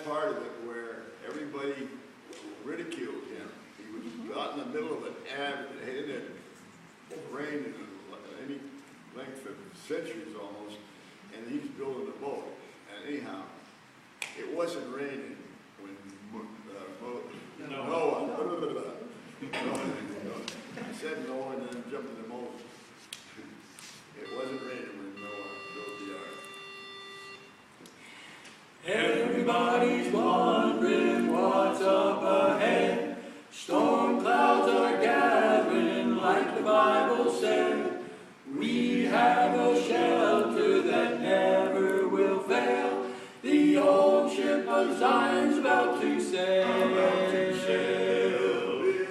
part of it where everybody ridiculed him. He was out in the middle of an avid, it had rained in any length of centuries almost, and he's building a boat. And anyhow, it wasn't raining when Noah. I said Noah and then jumped into Moses. It wasn't raining when Noah built the ark. Everybody's wondering what's up ahead. Storm clouds are gathering like the Bible said. We have a shelter that never will fail. The old ship of Zion's about to sail.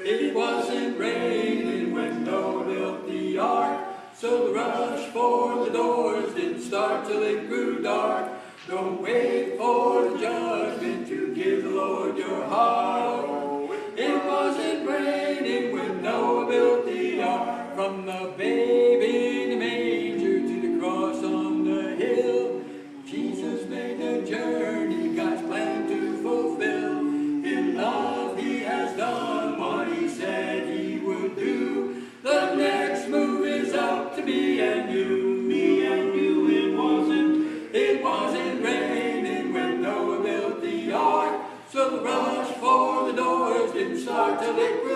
It wasn't raining when Noah built the ark, so the rush for the doors didn't start till it grew dark. Don't wait for the judgment to give the Lord your heart. It wasn't raining when Noah built the ark. From the babe in the manger to the cross on the hill, Jesus made the journey, God's plan to fulfill. In love he has done what he said he would do. The next move is up to me and you. Me and you, it wasn't raining when Noah built the ark, so the rush for the doors didn't start till it grew